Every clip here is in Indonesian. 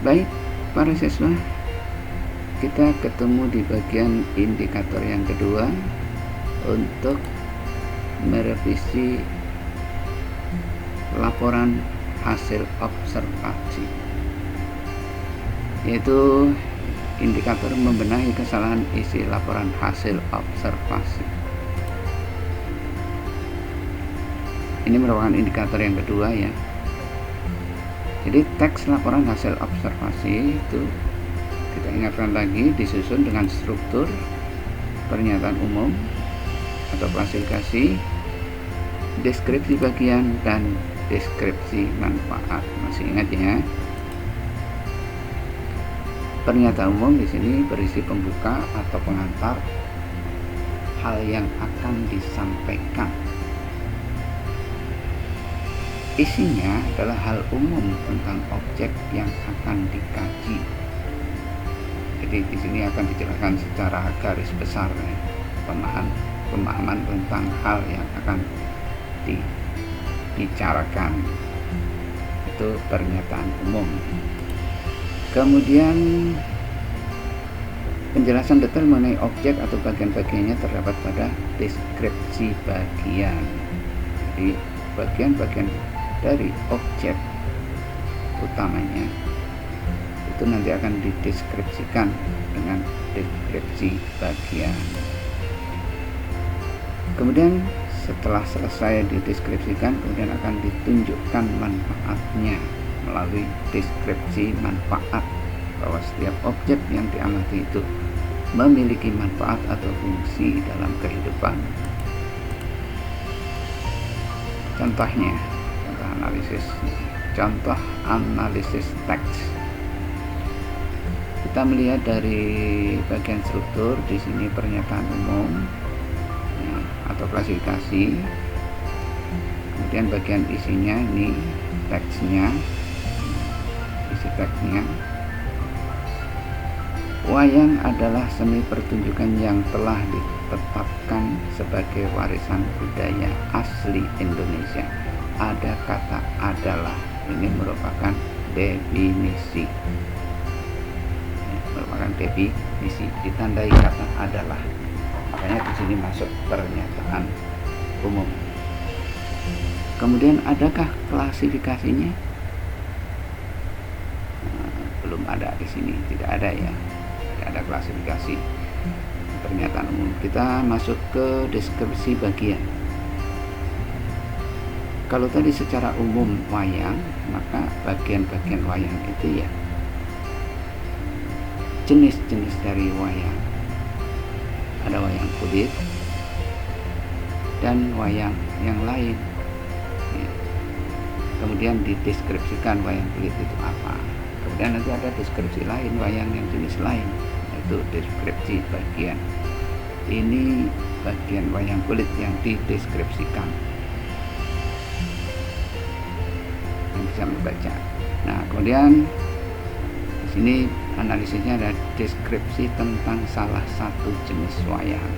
Baik, para siswa, kita ketemu di bagian indikator yang kedua untuk merevisi laporan hasil observasi, yaitu indikator membenahi kesalahan isi laporan hasil observasi. Ini merupakan indikator yang kedua ya. Jadi teks laporan hasil observasi itu kita ingatkan lagi disusun dengan struktur pernyataan umum atau klasifikasi, deskripsi bagian, dan deskripsi manfaat. Masih ingat ya? Pernyataan umum di sini berisi pembuka atau pengantar hal yang akan disampaikan. Isinya adalah hal umum tentang objek yang akan dikaji. Jadi di sini akan dijelaskan secara garis besar ya, pemahaman tentang hal yang akan dibicarakan. Itu pernyataan umum. Kemudian penjelasan detail mengenai objek atau bagian-bagiannya terdapat pada deskripsi bagian. Jadi bagian-bagian dari objek utamanya itu nanti akan dideskripsikan dengan deskripsi bagian. Kemudian setelah selesai dideskripsikan, kemudian akan ditunjukkan manfaatnya melalui deskripsi manfaat, bahwa setiap objek yang diamati itu memiliki manfaat atau fungsi dalam kehidupan. Contoh analisis teks. Kita melihat dari bagian struktur, di sini pernyataan umum ya, atau klasifikasi. Kemudian bagian isinya ini teksnya, isi teksnya. Wayang adalah seni pertunjukan yang telah ditetapkan sebagai warisan budaya asli Indonesia. Ada kata adalah, ini merupakan definisi. Merupakan definisi, ditandai kata adalah. Makanya di sini masuk pernyataan umum. Kemudian adakah klasifikasinya? Belum ada di sini, tidak ada ya. Tidak ada klasifikasi pernyataan umum. Kita masuk ke deskripsi bagian. Kalau tadi secara umum wayang, maka bagian-bagian wayang itu ya jenis-jenis dari wayang. Ada wayang kulit dan wayang yang lain. Kemudian dideskripsikan wayang kulit itu apa. Kemudian nanti ada deskripsi lain, wayang yang jenis lain, yaitu deskripsi bagian. Ini bagian wayang kulit yang dideskripsikan. Yang bisa membaca. Nah, kemudian di sini analisisnya ada deskripsi tentang salah satu jenis wayang.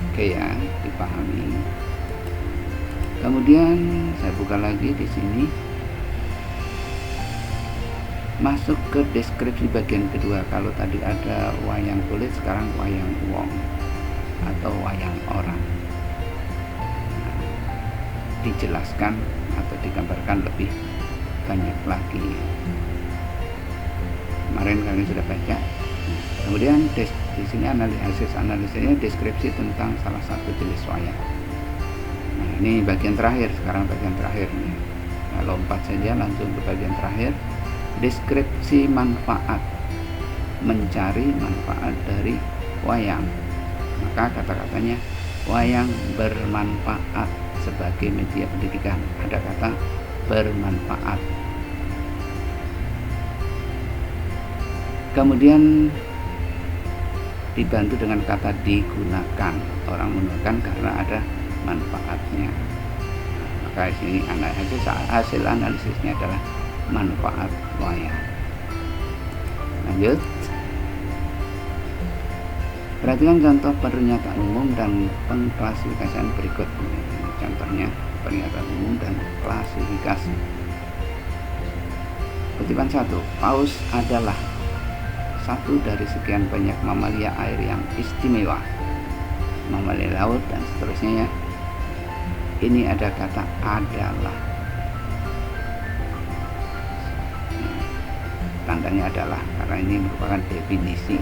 Oke ya, dipahami. Kemudian saya buka lagi di sini. Masuk ke deskripsi bagian kedua. Kalau tadi ada wayang kulit, sekarang wayang wong atau wayang orang. Nah, dijelaskan atau digambarkan lebih banyak lagi. Kemarin kalian sudah baca. Kemudian di sini analisisnya deskripsi tentang salah satu jenis wayang. Nah, ini bagian terakhir, sekarang bagian terakhir nih. Nah, lompat saja langsung ke bagian terakhir. Deskripsi manfaat, mencari manfaat dari wayang. Maka kata-katanya wayang bermanfaat sebagai media pendidikan. Ada kata bermanfaat. Kemudian dibantu dengan kata digunakan. Orang menggunakan karena ada manfaatnya. Maka di sini hasil analisisnya adalah manfaat wayang. Lanjut. Perhatikan contoh pernyataan umum dan pengklasifikasian berikut. Contohnya pernyataan umum dan klasifikasi. Kutipan 1, paus adalah satu dari sekian banyak mamalia air yang istimewa, mamalia laut dan seterusnya ya. Ini ada kata adalah, tandanya adalah karena ini merupakan definisi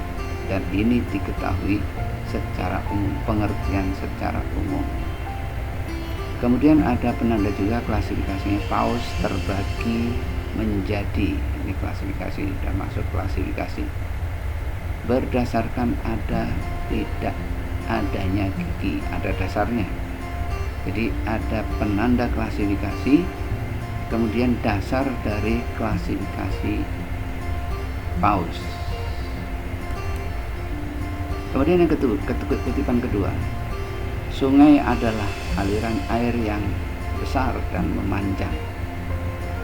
dan ini diketahui secara umum, pengertian secara umum. Kemudian ada penanda juga klasifikasinya, paus terbagi menjadi, ini klasifikasi dan masuk klasifikasi berdasarkan ada tidak adanya gigi, ada dasarnya. Jadi ada penanda klasifikasi, kemudian dasar dari klasifikasi paus. Kemudian yang kutipan kedua, sungai adalah aliran air yang besar dan memanjang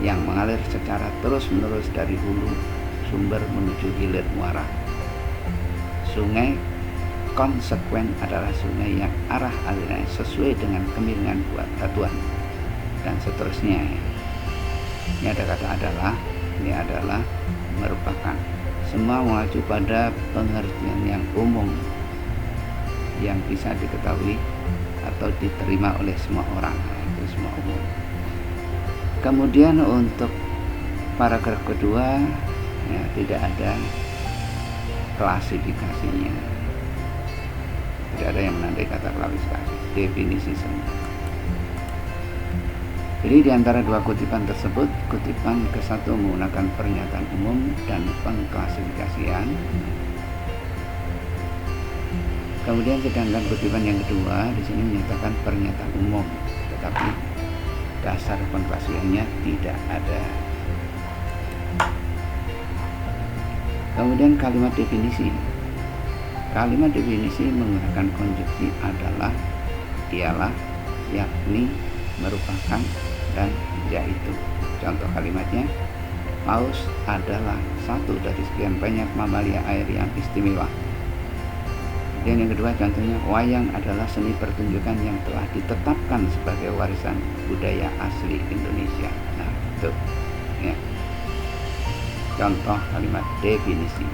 yang mengalir secara terus-menerus dari hulu sumber menuju hilir muara. Sungai konsekuen adalah sungai yang arah alirannya sesuai dengan kemiringan batuan dan seterusnya. Ini ada kata adalah, ini adalah merupakan, semua mengacu pada pengertian yang umum yang bisa diketahui atau diterima oleh semua orang, itu semua umum. Kemudian untuk paragraf kedua ya, tidak ada klasifikasinya, tidak ada yang menandai kata klasifikasi, definisi semua. Jadi di antara dua kutipan tersebut, kutipan ke-1 menggunakan pernyataan umum dan pengklasifikasian. Kemudian sedangkan kutipan yang kedua di sini menyatakan pernyataan umum, tetapi dasar pengklasifikasiannya tidak ada. Kemudian kalimat definisi. Kalimat definisi menggunakan konstruksi adalah, ialah, yakni, merupakan, dan yaitu. Contoh kalimatnya, paus adalah satu dari sekian banyak mamalia air yang istimewa. Dan yang kedua contohnya, wayang adalah seni pertunjukan yang telah ditetapkan sebagai warisan budaya asli Indonesia. Nah, itu ya. Contoh kalimat definisi.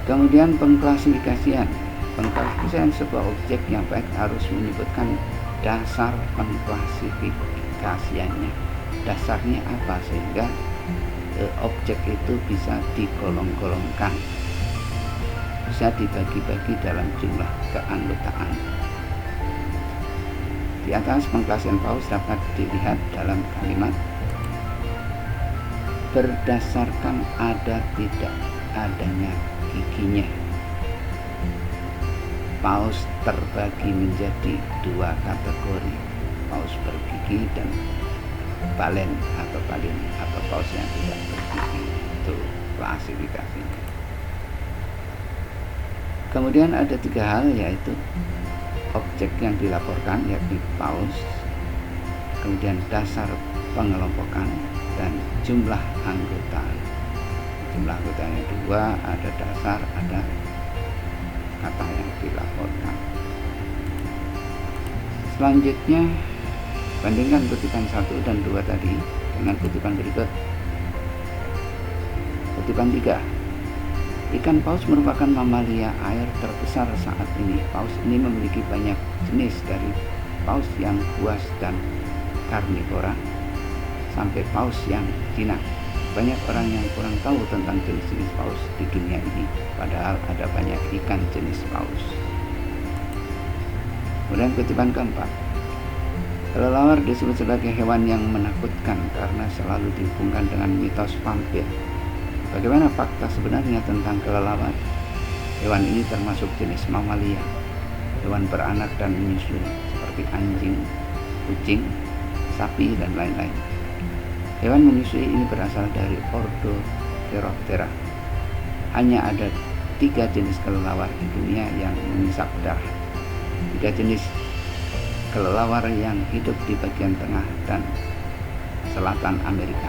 Kemudian pengklasifikasian. Pengklasifikasian sebuah objek yang baik harus menyebutkan dasar pengklasifikasiannya. Dasarnya apa sehingga objek itu bisa digolong-golongkan, bisa dibagi-bagi dalam jumlah keanggotaan. Di atas pengklasifikasian paus dapat dilihat dalam kalimat berdasarkan ada tidak adanya giginya. Paus terbagi menjadi dua kategori, paus bergigi dan balen atau balin atau paus yang tidak bergigi. Itu klasifikasinya. Kemudian ada 3 hal, yaitu objek yang dilaporkan yakni paus, kemudian dasar pengelompokan, dan jumlah anggota. Jumlah anggotanya 2, ada dasar, ada kata yang dilaporkan. Selanjutnya bandingkan kutipan 1 dan 2 tadi dengan kutipan berikut. Kutipan 3, ikan paus merupakan mamalia air terbesar saat ini. Paus ini memiliki banyak jenis, dari paus yang buas dan karnivora sampai paus yang jinak. Banyak orang yang kurang tahu tentang jenis-jenis paus di dunia ini, padahal ada banyak ikan jenis paus. Kemudian kutipan keempat, kelelawar disebut sebagai hewan yang menakutkan karena selalu dihubungkan dengan mitos vampir. Bagaimana fakta sebenarnya tentang kelelawar? Hewan ini termasuk jenis mamalia, hewan beranak dan menyusui seperti anjing, kucing, sapi, dan lain-lain. Hewan menyusui ini berasal dari ordo Chiroptera. Hanya ada 3 jenis kelelawar di dunia yang mengisap darah. 3 jenis kelelawar yang hidup di bagian tengah dan selatan Amerika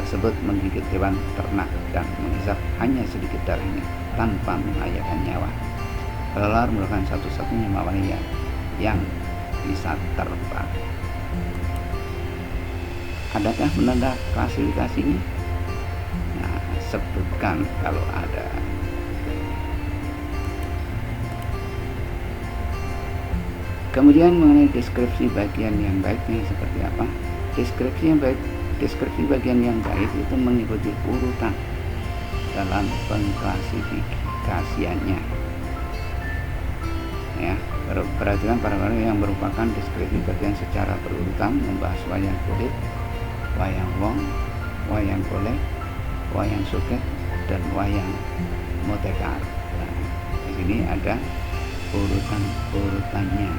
tersebut menggigit hewan ternak dan mengisap hanya sedikit darahnya tanpa membahayakan nyawa. Kelelawar merupakan satu-satunya mamalia yang bisa terbang. Adakah penanda klasifikasinya? Nah, sebutkan kalau ada. Kemudian mengenai deskripsi bagian yang baiknya seperti apa? Deskripsi bagian yang baik itu mengikuti urutan dalam pengklasifikasiannya. Ya, perhatikan para yang merupakan deskripsi bagian secara berurutan membahas wayang kulit, wayang wong, wayang golek, wayang suket, dan wayang motekar. Nah, di sini ada urutannya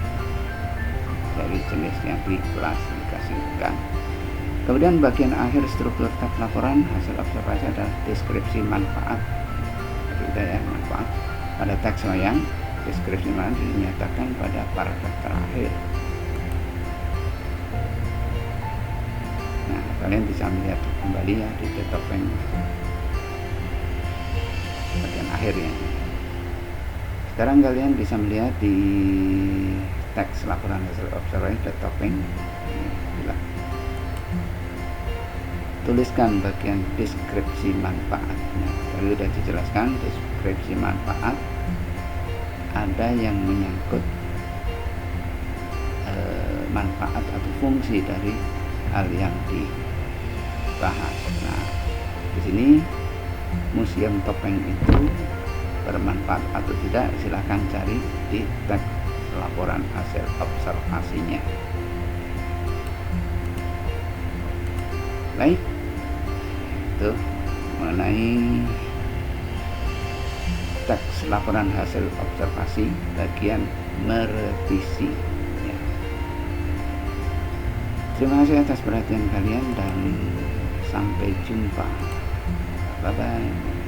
dari jenis yang diklasifikasikan. Kemudian bagian akhir struktur teks laporan hasil observasi adalah deskripsi manfaat. Ya, manfaat pada teks wayang, deskripsi manfaat dinyatakan pada paragraf terakhir. Nah, kalian bisa melihat kembali ya di topeng bagian akhirnya. Sekarang kalian bisa melihat di teks laporan hasil observasi topeng. Tuliskan bagian deskripsi manfaatnya. Tadi sudah dijelaskan deskripsi manfaat ada yang menyangkut manfaat atau fungsi dari hal yang dibahas. Nah, di sini museum topeng itu bermanfaat atau tidak, silahkan cari di teks laporan hasil observasinya. Baik, itu mengenai teks laporan hasil observasi bagian merevisi ya. Terima kasih atas perhatian kalian dan sampai jumpa. Bye bye.